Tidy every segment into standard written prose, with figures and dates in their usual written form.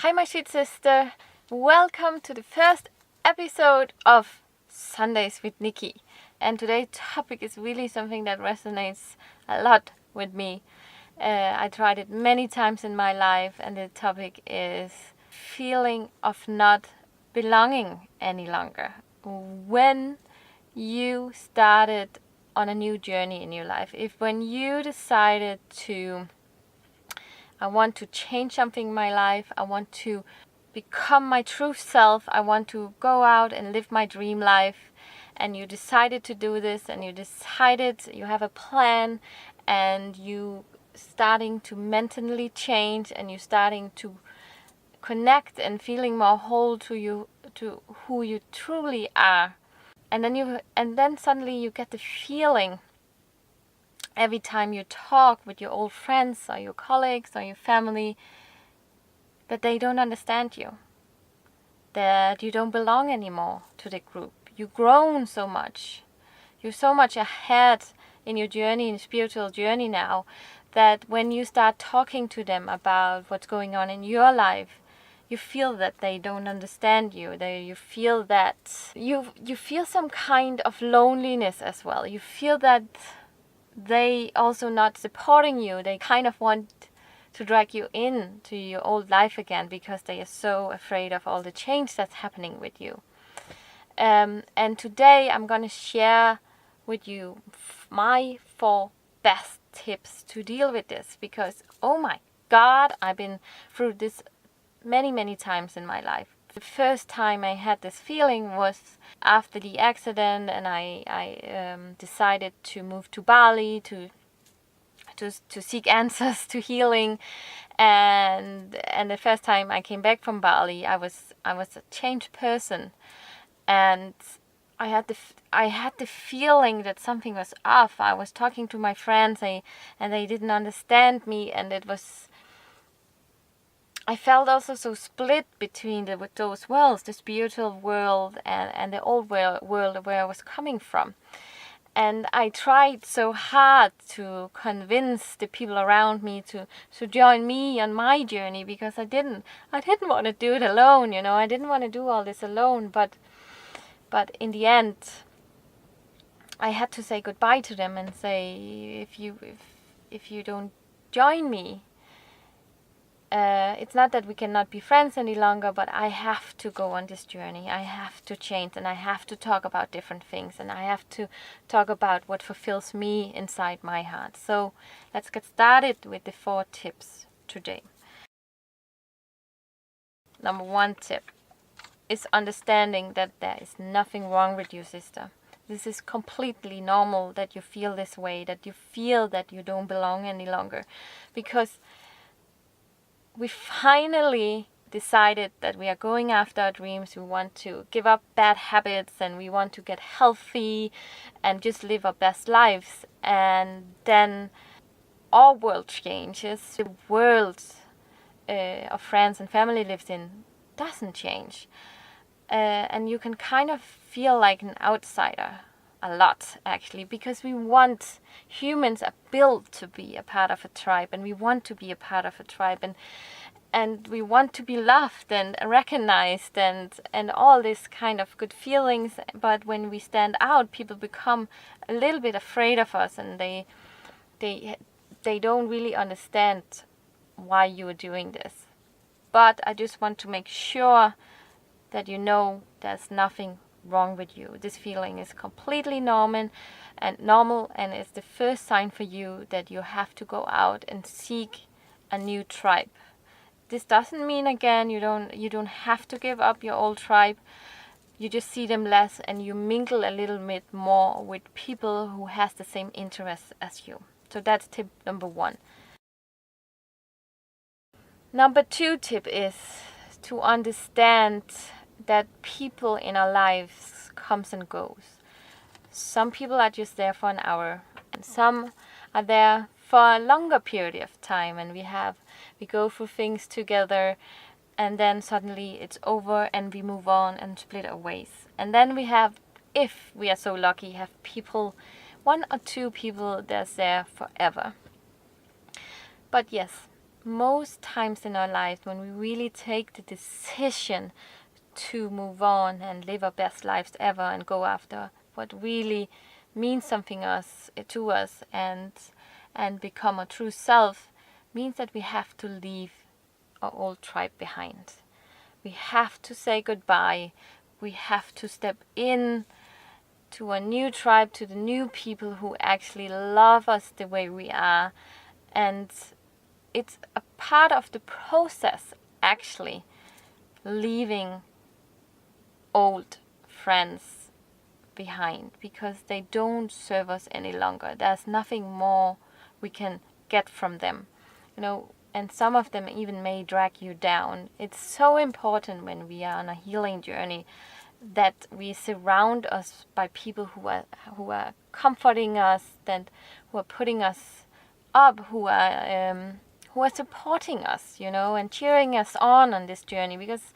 Hi, my sweet sister. Welcome to the first episode of Sundays with Niki. And today's topic is really something that resonates a lot with me. I tried it many times in my life, and the topic is feeling of not belonging any longer. When you started on a new journey in your life, when you decided I want to change something in my life, I want to become my true self, I want to go out and live my dream life, and you decided to do this, and you have a plan, and you starting to mentally change, and you starting to connect and feeling more whole to who you truly are. And then suddenly you get the feeling every time you talk with your old friends or your colleagues or your family that they don't understand you, that you don't belong anymore to the group. You've grown so much. You're so much ahead in your journey, in spiritual journey now, that when you start talking to them about what's going on in your life, you feel that they don't understand you. You feel that you feel some kind of loneliness as well. You feel that they also not supporting you. They kind of want to drag you in to your old life again because they are so afraid of all the change that's happening with you. And today I'm going to share with you my 4 best tips to deal with this, because oh my God, I've been through this many times in my life. The first time I had this feeling was after the accident, and I decided to move to Bali to seek answers to healing, and the first time I came back from Bali, I was a changed person, and I had the feeling that something was off. I was talking to my friends, and they didn't understand me, and I felt also so split between those worlds, the spiritual world and the old world where I was coming from. And I tried so hard to convince the people around me to join me on my journey, because I didn't want to do it alone, I didn't want to do all this alone, but in the end I had to say goodbye to them and say, if you don't join me, it's not that we cannot be friends any longer, but I have to go on this journey. I have to change, and I have to talk about different things, and I have to talk about what fulfills me inside my heart. So let's get started with the 4 tips today. Number 1 tip is understanding that there is nothing wrong with you, sister. This is completely normal that you feel this way, that you feel that you don't belong any longer, because we finally decided that we are going after our dreams. We want to give up bad habits, and we want to get healthy and just live our best lives. And then our world changes. The world our friends and family lives in doesn't change. And you can kind of feel like an outsider a lot, actually, because humans are built to be a part of a tribe, and we want to be a part of a tribe, and we want to be loved and recognized and all this kind of good feelings. But when we stand out, people become a little bit afraid of us, and they don't really understand why you are doing this. But I just want to make sure that you know there's nothing wrong with you. This feeling is completely normal, and it's the first sign for you that you have to go out and seek a new tribe. This doesn't mean, again, you don't have to give up your old tribe. You just see them less, and you mingle a little bit more with people who has the same interests as you. So that's tip number 1. Number 2 tip is to understand that people in our lives comes and goes. Some people are just there for an hour, and some are there for a longer period of time, and we go through things together, and then suddenly it's over and we move on and split our ways. And then we have, if we are so lucky, have people, 1 or 2 people that's there forever. But yes, most times in our lives, when we really take the decision to move on and live our best lives ever and go after what really means something to us and become a true self, means that we have to leave our old tribe behind. We have to say goodbye. We have to step in to a new tribe, to the new people who actually love us the way we are. And it's a part of the process, actually, leaving old friends behind, because they don't serve us any longer. There's nothing more we can get from them, and some of them even may drag you down. It's so important when we are on a healing journey that we surround us by people who are comforting us, who are putting us up, who are supporting us, and cheering us on this journey. Because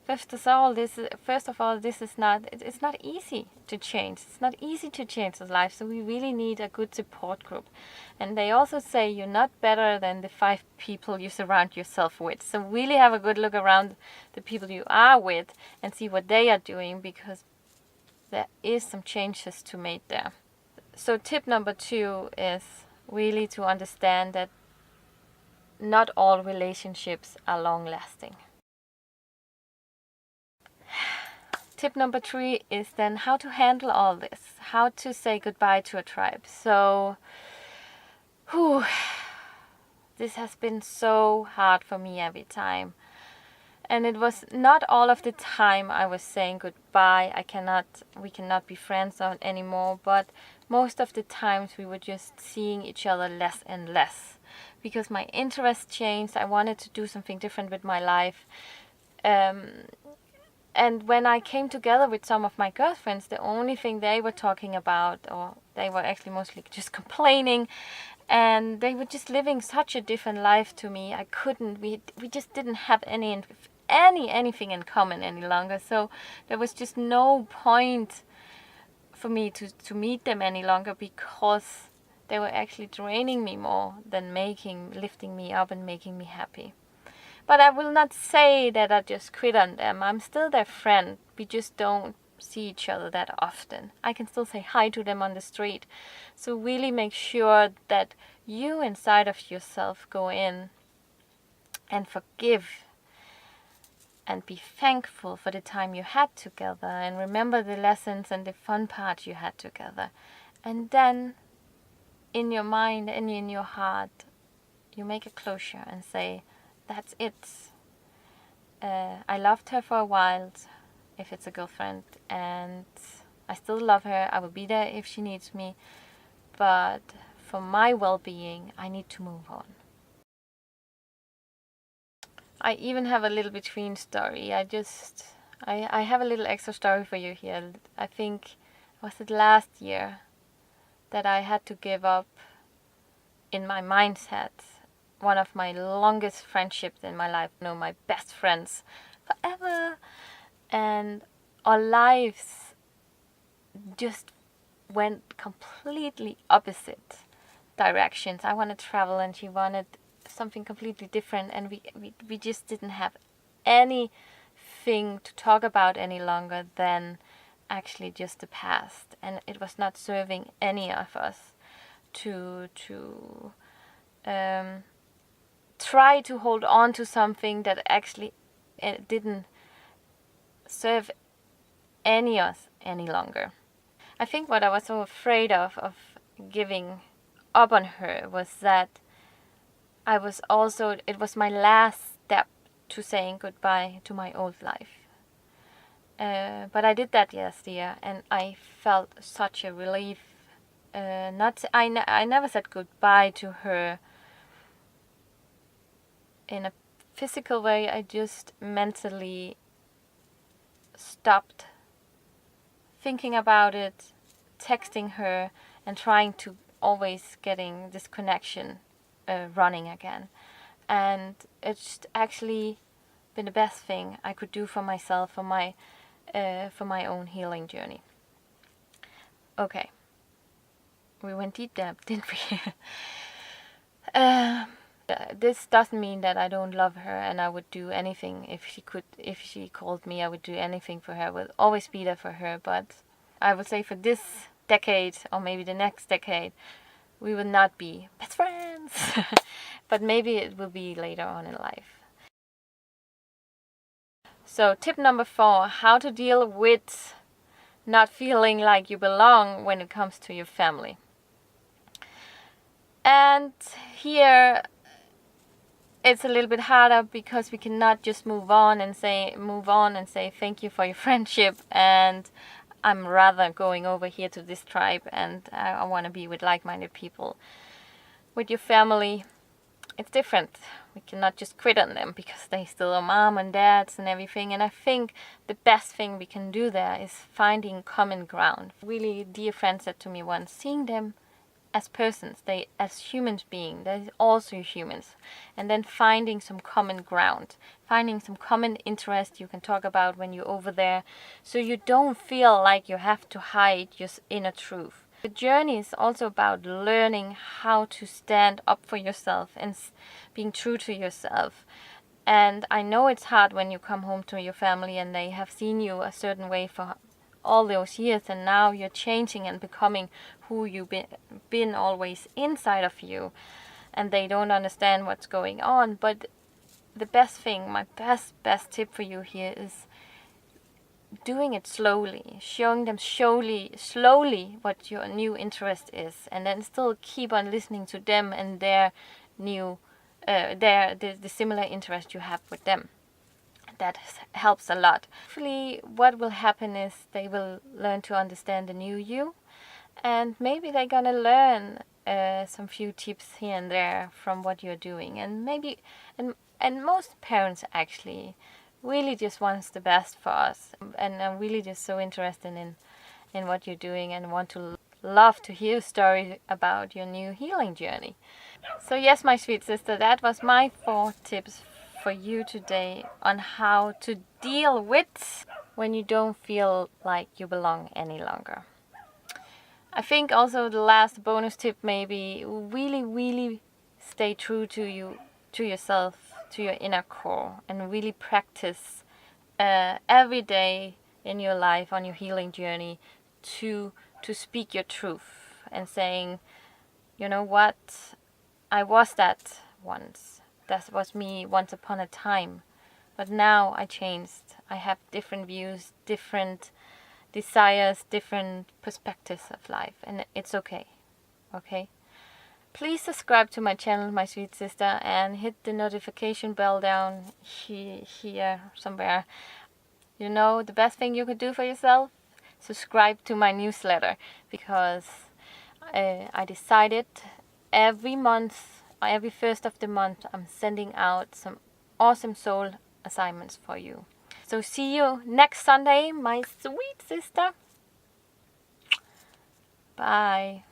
first of all, it's not easy to change. It's not easy to change this life. So we really need a good support group. And they also say you're not better than the 5 people you surround yourself with. So really have a good look around the people you are with and see what they are doing, because there is some changes to make there. So tip number 2 is really to understand that not all relationships are long lasting. Tip number 3 is then how to handle all this, how to say goodbye to a tribe. So, this has been so hard for me every time. And it was not all of the time I was saying goodbye, we cannot be friends anymore, but most of the times we were just seeing each other less and less. Because my interests changed, I wanted to do something different with my life. And when I came together with some of my girlfriends, the only thing they were talking about, or they were actually mostly just complaining, and they were just living such a different life to me. We just didn't have anything in common any longer. So there was just no point for me to meet them any longer, because they were actually draining me more than lifting me up and making me happy. But I will not say that I just quit on them. I'm still their friend. We just don't see each other that often. I can still say hi to them on the street. So really make sure that you inside of yourself go in and forgive and be thankful for the time you had together, and remember the lessons and the fun part you had together. And then in your mind and in your heart, you make a closure and say, that's it. I loved her for a while, if it's a girlfriend, and I still love her. I will be there if she needs me. But for my well-being, I need to move on. I even have a little between story. I have a little extra story for you here. I think, was it last year that I had to give up in my mindset one of my longest friendships in my life, my best friends forever. And our lives just went completely opposite directions. I wanted to travel and she wanted something completely different, and we just didn't have anything to talk about any longer than actually just the past. And it was not serving any of us to try to hold on to something that actually didn't serve any of us any longer. I think what I was so afraid of giving up on her was that it was my last step to saying goodbye to my old life. But I did that last year, and I felt such a relief. I never said goodbye to her in a physical way. I just mentally stopped thinking about it, texting her, and trying to always getting this connection running again. And it's actually been the best thing I could do for myself, for my own healing journey. Okay, we went deep there, didn't we? This doesn't mean that I don't love her and I would do anything if she called me, I would do anything for her. I will always be there for her. But I would say for this decade or maybe the next decade, we will not be best friends. But maybe it will be later on in life. So tip number 4, how to deal with not feeling like you belong when it comes to your family. And here it's a little bit harder because we cannot just move on and say thank you for your friendship, and I'm rather going over here to this tribe and I want to be with like-minded people. With your family, it's different. We cannot just quit on them because they still are mom and dads and everything. And I think the best thing we can do there is finding common ground. Really dear friend said to me once, seeing them as persons, they as human beings, they're also humans, and then finding some common ground, finding some common interest you can talk about when you're over there, so you don't feel like you have to hide your inner truth. The journey is also about learning how to stand up for yourself and being true to yourself. And I know it's hard when you come home to your family and they have seen you a certain way for all those years, and now you're changing and becoming who you've been always inside of you, and they don't understand what's going on. But the best thing, my best tip for you here is doing it slowly, showing them slowly what your new interest is, and then still keep on listening to them and their new the similar interest you have with them. That helps a lot. Hopefully what will happen is they will learn to understand the new you, and maybe they're gonna learn some few tips here and there from what you're doing. And maybe and most parents actually really just wants the best for us, and I'm really just so interested in what you're doing and want to love to hear a story about your new healing journey. So yes, my sweet sister, that was my 4 tips for you today on how to deal with when you don't feel like you belong any longer. I think also the last bonus tip, maybe really stay true to yourself, to your inner core, and really practice every day in your life on your healing journey to speak your truth and saying, you know what, I was that once. That was me once upon a time. But now I changed. I have different views, different desires, different perspectives of life. And it's okay. Okay? Please subscribe to my channel, my sweet sister, and hit the notification bell down here somewhere. You know, the best thing you could do for yourself? Subscribe to my newsletter, because I decided every month, every first of the month, I'm sending out some awesome soul assignments for you. So see you next Sunday, my sweet sister. Bye.